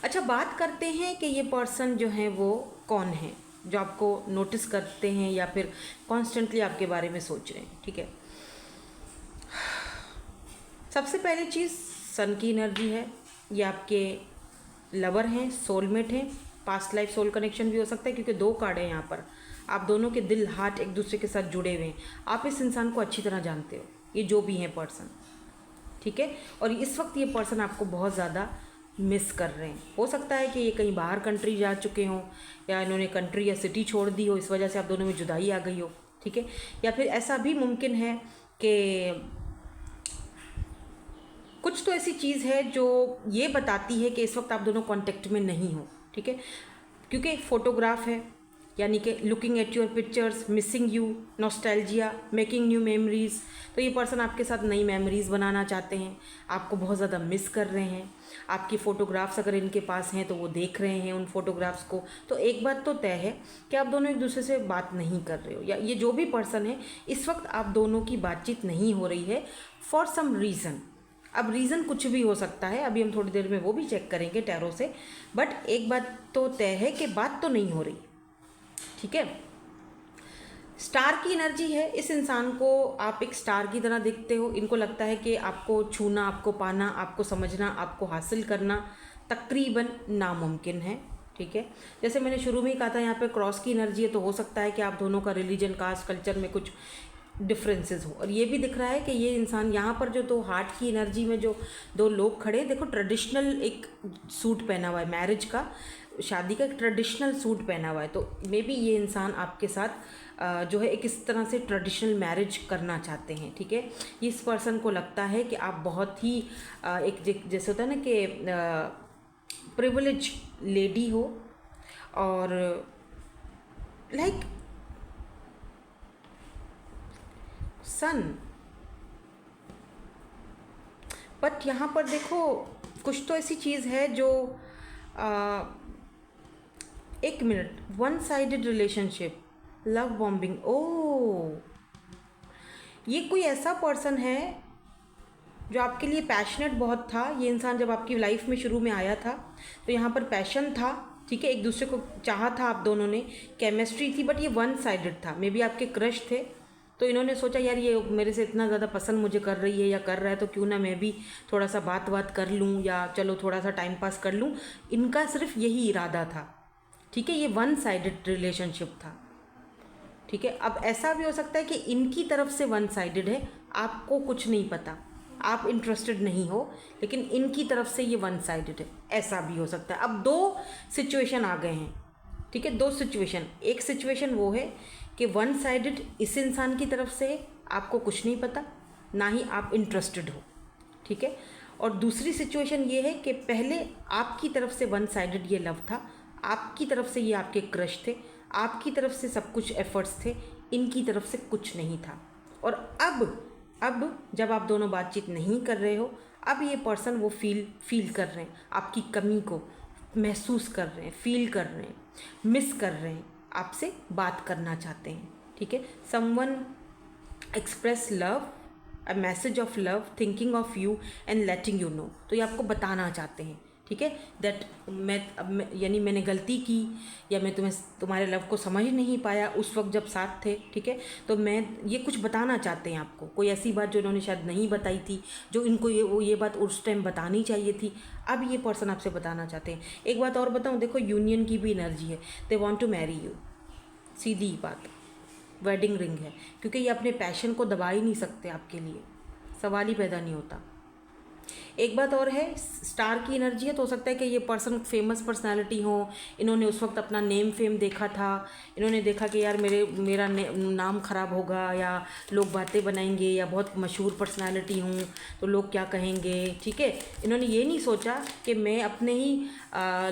अच्छा, बात करते हैं कि ये पर्सन जो है वो कौन है जो आपको नोटिस करते हैं या फिर कॉन्स्टेंटली आपके बारे में सोच रहे हैं, ठीक है। सबसे पहली चीज़ सन की एनर्जी है। ये आपके लवर हैं, सोलमेट हैं, पास्ट लाइफ सोल कनेक्शन भी हो सकता है, क्योंकि 2 कार्ड हैं यहाँ पर। आप दोनों के दिल, हार्ट एक दूसरे के साथ जुड़े हुए हैं। आप इस इंसान को अच्छी तरह जानते हो, ये जो भी है पर्सन, ठीक है। और इस वक्त ये पर्सन आपको बहुत ज़्यादा मिस कर रहे हैं। हो सकता है कि ये कहीं बाहर कंट्री जा चुके हों, या इन्होंने कंट्री या सिटी छोड़ दी हो, इस वजह से आप दोनों में जुदाई आ गई हो, ठीक है। या फिर ऐसा भी मुमकिन है कि कुछ तो ऐसी चीज़ है जो ये बताती है कि इस वक्त आप दोनों कांटेक्ट में नहीं हो, ठीक है। क्योंकि फोटोग्राफ है, यानी कि looking at your pictures, missing you, nostalgia, making new memories. तो ये पर्सन आपके साथ नई मेमोरीज़ बनाना चाहते हैं, आपको बहुत ज़्यादा मिस कर रहे हैं। आपकी फ़ोटोग्राफ्स अगर इनके पास हैं तो वो देख रहे हैं उन फोटोग्राफ्स को। तो एक बात तो तय है कि आप दोनों एक दूसरे से बात नहीं कर रहे हो, या ये जो भी पर्सन है इस वक्त आप दोनों की बातचीत नहीं हो रही है फॉर सम रीज़न। अब रीज़न कुछ भी हो सकता है, अभी हम थोड़ी देर में वो भी चेक करेंगे टैरो से। बट एक बात तो तय है कि बात तो नहीं हो रही, ठीक है। स्टार की एनर्जी है, इस इंसान को आप एक स्टार की तरह देखते हो। इनको लगता है कि आपको छूना, आपको पाना, आपको समझना, आपको हासिल करना तकरीबन नामुमकिन है, ठीक है। जैसे मैंने शुरू में ही कहा था, यहाँ पे क्रॉस की एनर्जी है, तो हो सकता है कि आप दोनों का रिलीजन, कास्ट, कल्चर में कुछ डिफरेंसेस हो। और ये भी दिख रहा है कि ये इंसान यहाँ पर जो दो हार्ट की एनर्जी में जो दो लोग खड़े, देखो ट्रेडिशनल एक सूट पहना हुआ है, मैरिज का, शादी का एक ट्रेडिशनल सूट पहना हुआ है। तो मे बी ये इंसान आपके साथ जो है एक इस तरह से ट्रेडिशनल मैरिज करना चाहते हैं, ठीक है। इस पर्सन को लगता है कि आप बहुत ही एक जैसे होता है ना कि प्रिविलेज लेडी हो, और लाइक सन। बट यहाँ पर देखो कुछ तो ऐसी चीज़ है जो एक minute, one sided relationship, love bombing. Oh, ये कोई ऐसा पर्सन है जो आपके लिए पैशनेट बहुत था। ये इंसान जब आपकी लाइफ में शुरू में आया था तो यहाँ पर पैशन था, ठीक है, एक दूसरे को चाहा था आप दोनों ने, केमिस्ट्री थी। बट ये वन साइडेड था, मे बी आपके क्रश थे, तो इन्होंने सोचा यार ये मेरे से इतना ज़्यादा पसंद मुझे कर रही है या कर रहा है, तो क्यों ना मैं भी थोड़ा सा बात कर लूँ, या चलो थोड़ा सा टाइम पास कर लूँ। इनका सिर्फ यही इरादा था, ठीक है। ये वन साइडेड रिलेशनशिप था, ठीक है। अब ऐसा भी हो सकता है कि इनकी तरफ से वन साइडेड है, आपको कुछ नहीं पता, आप इंटरेस्टेड नहीं हो, लेकिन इनकी तरफ से ये वन साइडेड है, ऐसा भी हो सकता है। अब दो सिचुएशन आ गए हैं, ठीक है, दो सिचुएशन। एक सिचुएशन वो है कि वन साइडेड इस इंसान की तरफ से आपको कुछ नहीं पता, ना ही आप इंटरेस्टेड हो, ठीक है। और दूसरी सिचुएशन ये है कि पहले आपकी तरफ से वन साइडेड ये लव था, आपकी तरफ से ये आपके क्रश थे, आपकी तरफ से सब कुछ एफर्ट्स थे, इनकी तरफ से कुछ नहीं था। और अब जब आप दोनों बातचीत नहीं कर रहे हो, अब ये पर्सन वो फील कर रहे हैं, आपकी कमी को महसूस कर रहे हैं, फील कर रहे हैं, मिस कर रहे हैं, आपसे बात करना चाहते हैं, ठीक है। Someone express love, a message of love, thinking of you and letting you know. तो ये आपको बताना चाहते हैं, ठीक है, दैट यानी मैंने गलती की, या मैं तुम्हारे लव को समझ नहीं पाया उस वक्त जब साथ थे, ठीक है। तो मैं ये कुछ बताना चाहते हैं आपको, कोई ऐसी बात जो इन्होंने शायद नहीं बताई थी, जो इनको ये बात उस टाइम बतानी चाहिए थी, अब ये पर्सन आपसे बताना चाहते हैं। एक बात और बताऊँ, देखो यूनियन की भी एनर्जी है, they want to marry you, सीधी बात, वेडिंग रिंग है, क्योंकि ये अपने पैशन को दबा ही नहीं सकते, आपके लिए सवाल ही पैदा नहीं होता। एक बात और है, स्टार की एनर्जी है, तो हो सकता है कि ये पर्सन फेमस पर्सनालिटी हो, इन्होंने उस वक्त अपना नेम फेम देखा था, इन्होंने देखा कि यार मेरा नाम ख़राब होगा, या लोग बातें बनाएंगे, या बहुत मशहूर पर्सनालिटी हूँ तो लोग क्या कहेंगे, ठीक है। इन्होंने ये नहीं सोचा कि मैं अपने ही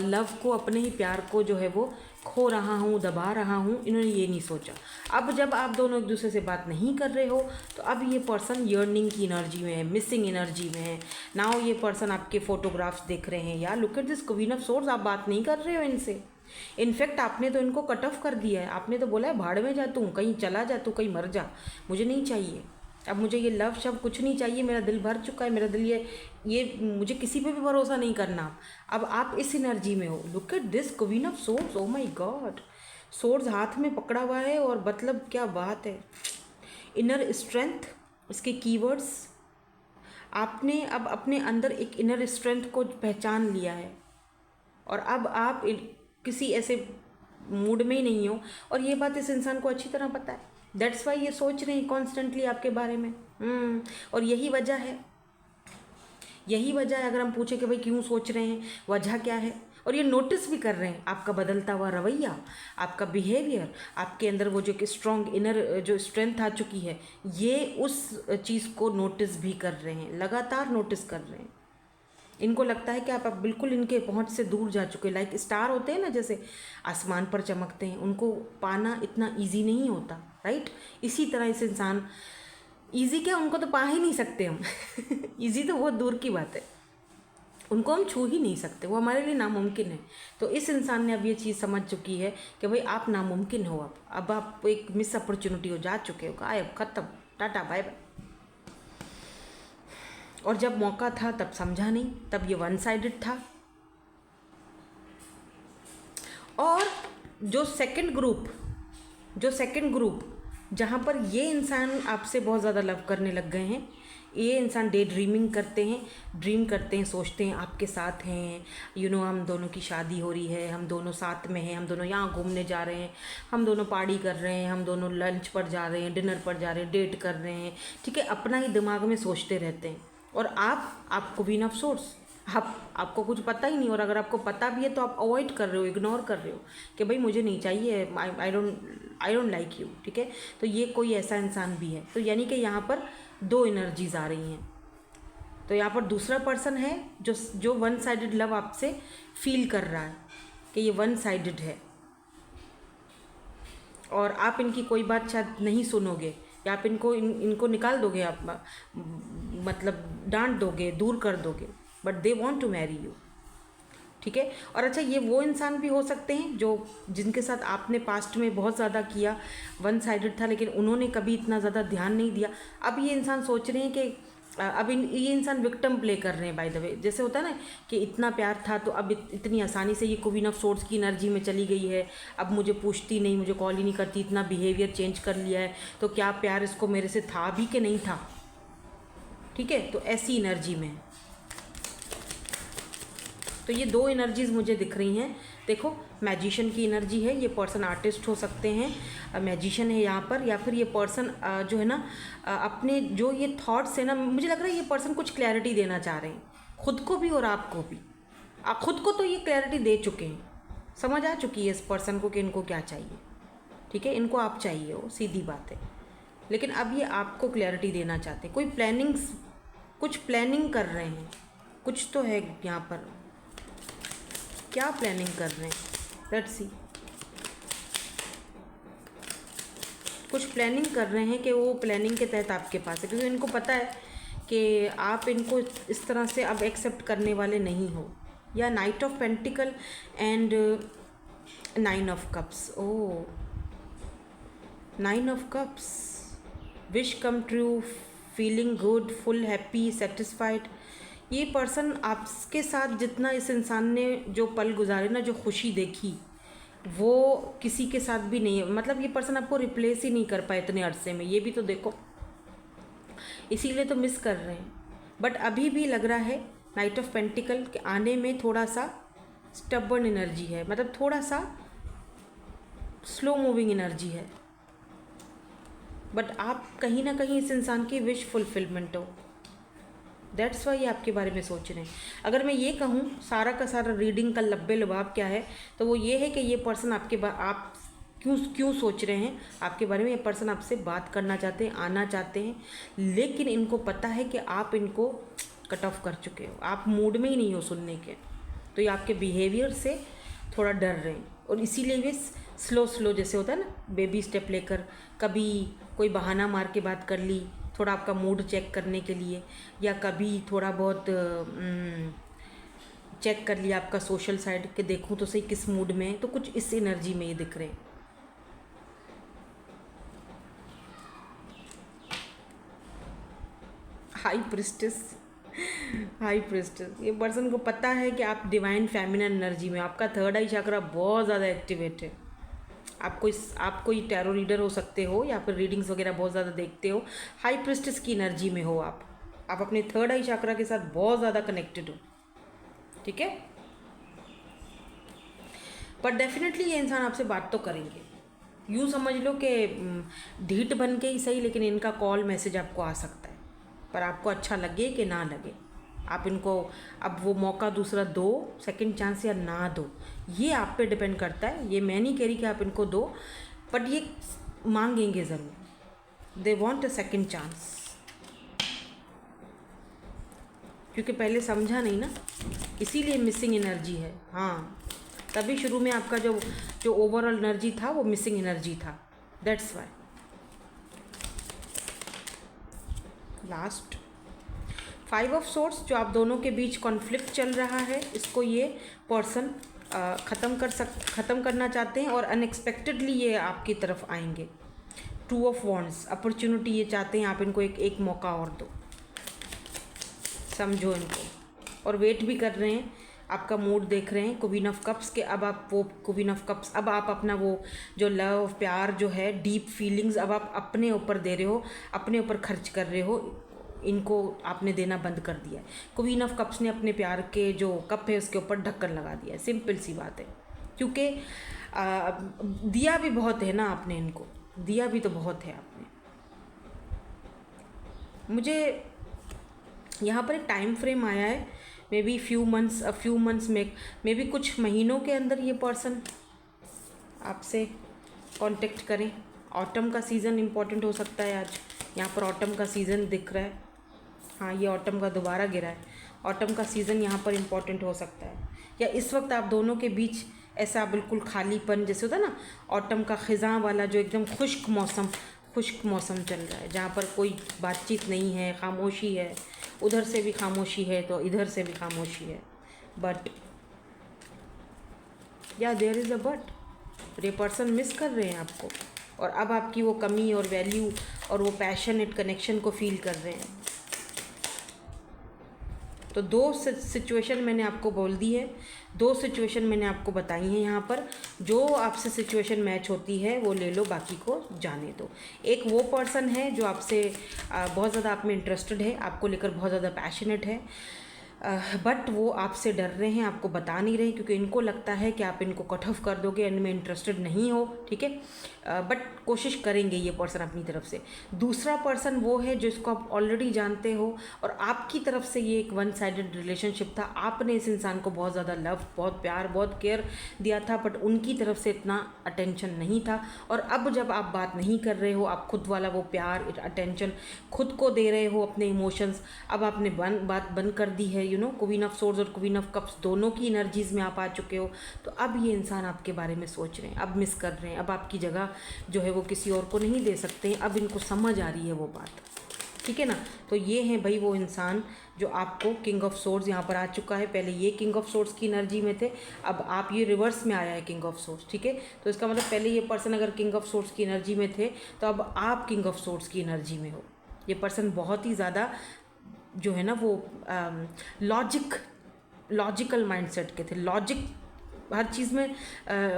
लव को, अपने ही प्यार को जो है वो खो रहा हूँ, दबा रहा हूँ, इन्होंने ये नहीं सोचा। अब जब आप दोनों एक दूसरे से बात नहीं कर रहे हो, तो अब ये पर्सन यर्निंग की एनर्जी में है, मिसिंग एनर्जी में है। नाउ ये पर्सन आपके फोटोग्राफ्स देख रहे हैं, यार look at this queen of swords, आप बात नहीं कर रहे हो इनसे। इनफैक्ट आपने तो इनको कट ऑफ कर दिया है, आपने तो बोला है भाड़ में जा तू, कहीं चला जा तू, कहीं मर जा, मुझे नहीं चाहिए, अब मुझे ये लव शव कुछ नहीं चाहिए, मेरा दिल भर चुका है, मेरा दिल ये मुझे किसी पे भी भरोसा नहीं करना। अब आप इस एनर्जी में हो। Look at this queen of swords, oh my God, swords हाथ में पकड़ा हुआ है, और मतलब क्या बात है, इनर स्ट्रेंथ, इसके कीवर्ड्स। आपने अब अपने अंदर एक इनर स्ट्रेंथ को पहचान लिया है, और अब आप किसी ऐसे मूड में ही नहीं हो, और ये बात इस इंसान को अच्छी तरह पता है। दैट्स वाई ये सोच रहे हैं कॉन्स्टेंटली आपके बारे में। और यही वजह है, अगर हम पूछे कि भाई क्यों सोच रहे हैं, वजह क्या है, और ये नोटिस भी कर रहे हैं आपका बदलता हुआ रवैया, आपका बिहेवियर, आपके अंदर वो जो कि स्ट्रॉन्ग इनर जो स्ट्रेंथ आ चुकी है, ये उस चीज़ को नोटिस भी कर रहे हैं, लगातार नोटिस कर रहे हैं। इनको लगता है कि आप अब बिल्कुल इनके पहुंच से दूर जा चुके, लाइक स्टार होते हैं ना जैसे आसमान पर चमकते हैं, उनको पाना इतना इजी नहीं होता, राइट। इसी तरह इस इंसान, इजी क्या, उनको तो पा ही नहीं सकते हम इजी तो बहुत दूर की बात है, उनको हम छू ही नहीं सकते, वो हमारे लिए नामुमकिन है। तो इस इंसान ने अब ये चीज़ समझ चुकी है कि भाई आप नामुमकिन हो, अब आप एक मिस अपॉर्चुनिटी हो, जा चुके हो, गायब, ख़त्म, टाटा बाय बाय। और जब मौका था तब समझा नहीं, तब ये वन साइडेड था। और जो सेकंड ग्रुप जहाँ पर ये इंसान आपसे बहुत ज़्यादा लव करने लग गए हैं, ये इंसान डे ड्रीमिंग करते हैं, ड्रीम करते हैं, सोचते हैं आपके साथ हैं, हम दोनों की शादी हो रही है, हम दोनों साथ में हैं, हम दोनों यहाँ घूमने जा रहे हैं, हम दोनों पार्टी कर रहे हैं, हम दोनों लंच पर जा रहे हैं, डिनर पर जा रहे हैं, डेट कर रहे हैं, ठीक है, अपना ही दिमाग में सोचते रहते हैं। और आपको भी इनफ सोर्स, आपको कुछ पता ही नहीं, और अगर आपको पता भी है तो आप अवॉइड कर रहे हो, इग्नोर कर रहे हो कि भाई मुझे नहीं चाहिए, आई डोंट लाइक यू, ठीक है। तो ये कोई ऐसा इंसान भी है। तो यानी कि यहाँ पर दो एनर्जीज आ रही हैं। तो यहाँ पर दूसरा पर्सन है जो वन साइडेड लव आपसे फील कर रहा है कि ये वन साइडेड है, और आप इनकी कोई बात शायद नहीं सुनोगे, या आप इनको निकाल दोगे, आप मतलब डांट दोगे, दूर कर दोगे, but they want to marry you, ठीक है। और अच्छा, ये वो इंसान भी हो सकते हैं जिनके साथ आपने पास्ट में बहुत ज़्यादा किया, वन साइडेड था, लेकिन उन्होंने कभी इतना ज़्यादा ध्यान नहीं दिया। अब ये इंसान सोच रहे हैं कि ये इंसान विक्टिम प्ले कर रहे हैं, बाय द वे, जैसे होता है ना कि इतना प्यार था तो अब इतनी आसानी से ये क्वीन ऑफ सोर्ड्स की एनर्जी में चली गई है, अब मुझे पूछती नहीं, मुझे कॉल ही नहीं करती, इतना बिहेवियर चेंज कर लिया है, तो क्या प्यार इसको मेरे से था भी कि नहीं था, ठीक है। तो ऐसी एनर्जी में है। तो ये दो एनर्जीज़ मुझे दिख रही हैं। देखो, मैजिशियन की एनर्जी है, ये पर्सन आर्टिस्ट हो सकते हैं, मैजिशियन है यहाँ पर, या फिर ये पर्सन जो है ना अपने जो ये थॉट्स है ना, मुझे लग रहा है ये पर्सन कुछ क्लैरिटी देना चाह रहे हैं, खुद को भी और आपको भी। खुद को तो ये क्लैरिटी दे चुके हैं, समझ आ चुकी है इस पर्सन को कि इनको क्या चाहिए, ठीक है, इनको आप चाहिए हो, सीधी बात है। लेकिन अब ये आपको क्लैरिटी देना चाहते हैं, कुछ प्लानिंग कर रहे हैं, कुछ तो है यहाँ पर, क्या प्लानिंग कर रहे हैं, लेट्स सी। कुछ प्लानिंग कर रहे हैं कि वो प्लानिंग के तहत आपके पास है, क्योंकि इनको पता है कि आप इनको इस तरह से अब एक्सेप्ट करने वाले नहीं हो। या night of pentacle and 9 of cups, oh 9 of cups, wish come true, feeling good, full happy, satisfied. ये पर्सन आपके साथ जितना इस इंसान ने जो पल गुजारे ना, जो खुशी देखी, वो किसी के साथ भी नहीं है। मतलब ये पर्सन आपको रिप्लेस ही नहीं कर पाए इतने अरसे में, ये भी तो देखो, इसीलिए तो मिस कर रहे हैं। बट अभी भी लग रहा है नाइट ऑफ पेंटिकल के आने में थोड़ा सा स्टबर्न एनर्जी है, मतलब थोड़ा सा स्लो मूविंग एनर्जी है। बट आप कहीं ना कहीं इस इंसान की विश फुलफिलमेंट हो, दैट्स वाई आपके बारे में सोच रहे हैं। अगर मैं ये कहूँ सारा का सारा रीडिंग का लब्बे लुबाब क्या है, तो वो ये है कि ये पर्सन आप क्यों सोच रहे हैं आपके बारे में। ये पर्सन आपसे बात करना चाहते हैं, आना चाहते हैं, लेकिन इनको पता है कि आप इनको कट ऑफ कर चुके हो, आप मूड में ही नहीं हो सुनने के। तो ये आपके बिहेवियर से थोड़ा डर रहे हैं, और इसीलिए वे स्लो जैसे होता है ना, बेबी स्टेप लेकर, कभी कोई बहाना मार के बात कर ली थोड़ा आपका मूड चेक करने के लिए, या कभी थोड़ा बहुत चेक कर लिया आपका सोशल साइड के, देखूं तो सही किस मूड में है। तो कुछ इस एनर्जी में ये दिख रहे हैं। हाई प्रिस्टेस, ये पर्सन को पता है कि आप डिवाइन फेमिनिन एनर्जी में, आपका थर्ड आई चक्रा बहुत ज़्यादा एक्टिवेट है। आप कोई टैरो रीडर हो सकते हो, या फिर रीडिंग्स वगैरह बहुत ज़्यादा देखते हो, हाई प्रिस्टेस की एनर्जी में हो आप अपने थर्ड आई चक्रा के साथ बहुत ज़्यादा कनेक्टेड हो, ठीक है। पर डेफिनेटली ये इंसान आपसे बात तो करेंगे, यूँ समझ लो कि ढीठ बन के ही सही, लेकिन इनका कॉल मैसेज आपको आ सकता है। पर आपको अच्छा लगे कि ना लगे, आप इनको अब वो मौका दूसरा दो, सेकंड चांस, या ना दो, ये आप पे डिपेंड करता है। ये मैं नहीं कह रही कि आप इनको दो, बट ये मांगेंगे ज़रूर, they want a second chance, क्योंकि पहले समझा नहीं ना, इसीलिए मिसिंग एनर्जी है। हाँ, तभी शुरू में आपका जो जो ओवरऑल एनर्जी था वो मिसिंग एनर्जी था, that's why. Last 5 of source, जो आप दोनों के बीच कॉन्फ्लिक्ट चल रहा है, इसको ये पर्सन ख़त्म करना चाहते हैं और अनएक्सपेक्टेडली ये आपकी तरफ आएंगे। 2 ऑफ वॉन्ड्स, अपॉर्चुनिटी ये चाहते हैं आप इनको एक मौका और दो, समझो इनको, और वेट भी कर रहे हैं, आपका मूड देख रहे हैं। क्वीन ऑफ कप्स के अब आप वो क्वीन ऑफ कप्स, अब आप अपना वो जो लव प्यार जो है, डीप फीलिंग्स अब आप अपने ऊपर दे रहे हो, अपने ऊपर खर्च कर रहे हो, इनको आपने देना बंद कर दिया है। क्वीन ऑफ कप्स ने अपने प्यार के जो कप है उसके ऊपर ढक्कन लगा दिया है, सिंपल सी बात है। क्योंकि दिया भी बहुत है ना आपने, इनको दिया भी तो बहुत है आपने। मुझे यहाँ पर एक टाइम फ्रेम आया है, मे बी फ्यू मंथ्स में, मे बी कुछ महीनों के अंदर ये पर्सन आपसे कांटेक्ट करें। ऑटम का सीज़न इम्पॉर्टेंट हो सकता है आज, यहाँ पर ऑटम का सीज़न दिख रहा है। हाँ, ये ऑटम का दोबारा गिरा है, ऑटम का सीज़न यहाँ पर इम्पॉर्टेंट हो सकता है। या इस वक्त आप दोनों के बीच ऐसा बिल्कुल खालीपन जैसे होता है ना, ऑटम का ख़िज़ां वाला जो एकदम खुश्क मौसम चल रहा है, जहाँ पर कोई बातचीत नहीं है, खामोशी है, उधर से भी खामोशी है तो इधर से भी खामोशी है। बट या देयर इज़ अ बट, ये पर्सन मिस कर रहे हैं आपको, और अब आपकी वो कमी और वैल्यू और वो पैशनेट कनेक्शन को फील कर रहे हैं। तो 2 सिचुएशन मैंने आपको बोल दी है, 2 सिचुएशन मैंने आपको बताई हैं। यहाँ पर जो आपसे सिचुएशन मैच होती है वो ले लो, बाकी को जाने दो। एक वो पर्सन है जो आपसे बहुत ज़्यादा आप में इंटरेस्टेड है, आपको लेकर बहुत ज़्यादा पैशनेट है, बट वो आपसे डर रहे हैं, आपको बता नहीं रहे, क्योंकि इनको लगता है कि आप इनको कट ऑफ कर दोगे, इनमें इंटरेस्टेड नहीं हो, ठीक है। बट कोशिश करेंगे ये पर्सन अपनी तरफ से। दूसरा पर्सन वो है जो इसको आप ऑलरेडी जानते हो, और आपकी तरफ से ये एक वन साइडेड रिलेशनशिप था। आपने इस इंसान को बहुत ज़्यादा लव, बहुत प्यार, बहुत केयर दिया था, बट उनकी तरफ से इतना अटेंशन नहीं था। और अब जब आप बात नहीं कर रहे हो, आप खुद वाला वो प्यार, अटेंशन खुद को दे रहे हो, अपने इमोशंस, अब आपने बात बंद कर दी है। क्वीन ऑफ सोर्ड्स और क्वीन ऑफ कप्स दोनों की एनर्जीज में आप आ चुके हो, तो अब ये इंसान आपके बारे में सोच रहे हैं, अब मिस कर रहे हैं, अब आपकी जगह जो है वो किसी और को नहीं दे सकते हैं, अब इनको समझ आ रही है वो बात, ठीक है ना। तो ये है भाई वो इंसान जो आपको किंग ऑफ सोर्ड्स यहाँ पर आ चुका है। पहले ये किंग ऑफ सोर्ड्स की एनर्जी में थे, अब आप ये रिवर्स में आया है किंग ऑफ सोर्ड्स, ठीक है। तो इसका मतलब पहले ये पर्सन अगर किंग ऑफ सोर्ड्स की एनर्जी में थे, तो अब आप किंग ऑफ सोर्ड्स की एनर्जी में हो। ये पर्सन बहुत ही ज़्यादा जो है ना वो लॉजिकल माइंडसेट के थे। लॉजिक हर चीज़ में,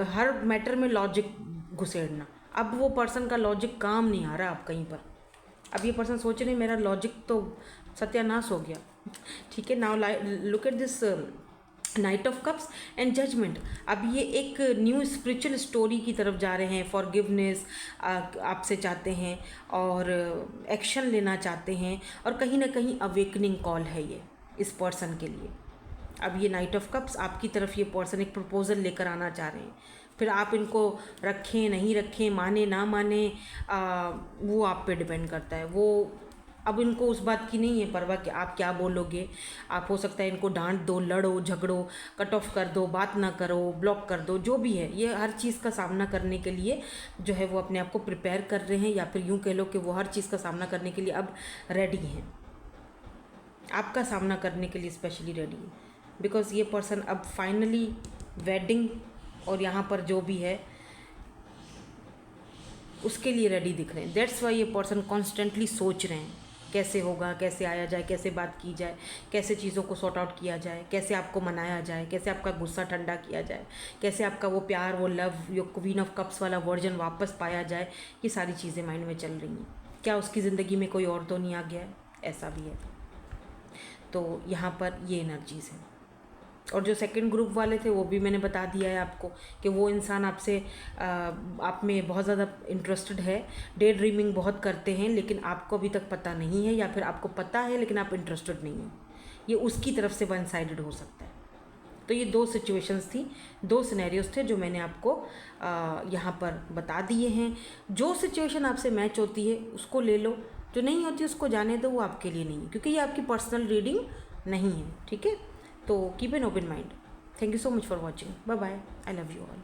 हर मैटर में लॉजिक घुसेड़ना। अब वो पर्सन का लॉजिक काम नहीं आ रहा अब कहीं पर। अब ये पर्सन सोच रहे मेरा लॉजिक तो सत्यानाश हो गया, ठीक है। Now look at this knight of cups and judgement. अब ये एक न्यू स्पिरिचुअल स्टोरी की तरफ जा रहे हैं, फॉरगिवनेस आपसे चाहते हैं और एक्शन लेना चाहते हैं, और कहीं ना कहीं अवेकनिंग कॉल है ये इस पर्सन के लिए। अब ये नाइट ऑफ कप्स आपकी तरफ ये पर्सन एक प्रपोजल लेकर आना चाह रहे हैं, फिर आप इनको रखें नहीं रखें, माने ना माने, वो आप पे डिपेंड करता है। वो अब इनको उस बात की नहीं है परवाह कि आप क्या बोलोगे। आप हो सकता है इनको डांट दो, लड़ो झगड़ो, कट ऑफ कर दो, बात ना करो, ब्लॉक कर दो, जो भी है, ये हर चीज़ का सामना करने के लिए जो है वो अपने आप को प्रिपेयर कर रहे हैं, या फिर यूँ कह लो कि वो हर चीज़ का सामना करने के लिए अब रेडी हैं, आपका सामना करने के लिए स्पेशली रेडी है। बिकॉज ये पर्सन अब फाइनली वेडिंग और यहाँ पर जो भी है उसके लिए रेडी दिख रहे हैं। दैट्स वाई ये पर्सन कॉन्स्टेंटली सोच रहे हैं कैसे होगा, कैसे आया जाए, कैसे बात की जाए, कैसे चीज़ों को सॉर्ट आउट किया जाए, कैसे आपको मनाया जाए, कैसे आपका गुस्सा ठंडा किया जाए, कैसे आपका वो प्यार, वो love, yo queen of cups वाला वर्जन वापस पाया जाए। ये सारी चीज़ें माइंड में चल रही हैं। क्या उसकी ज़िंदगी में कोई और तो नहीं आ गया है, ऐसा भी है। तो यहाँ पर ये एनर्जीज़ हैं। और जो सेकंड ग्रुप वाले थे वो भी मैंने बता दिया है आपको कि वो इंसान आपसे आप में बहुत ज़्यादा इंटरेस्टेड है, डे ड्रीमिंग बहुत करते हैं, लेकिन आपको अभी तक पता नहीं है, या फिर आपको पता है लेकिन आप इंटरेस्टेड नहीं हो। ये उसकी तरफ से वन साइडेड हो सकता है। तो ये 2 सिचुएशंस थी, 2 सिनेरियोस थे जो मैंने आपको यहाँ पर बता दिए हैं। जो सिचुएशन आपसे मैच होती है उसको ले लो, जो नहीं होती उसको जाने दो, वो आपके लिए नहीं है, क्योंकि ये आपकी पर्सनल रीडिंग नहीं है, ठीक है। तो keep an open mind. Thank you so much for watching, bye bye, I love you all.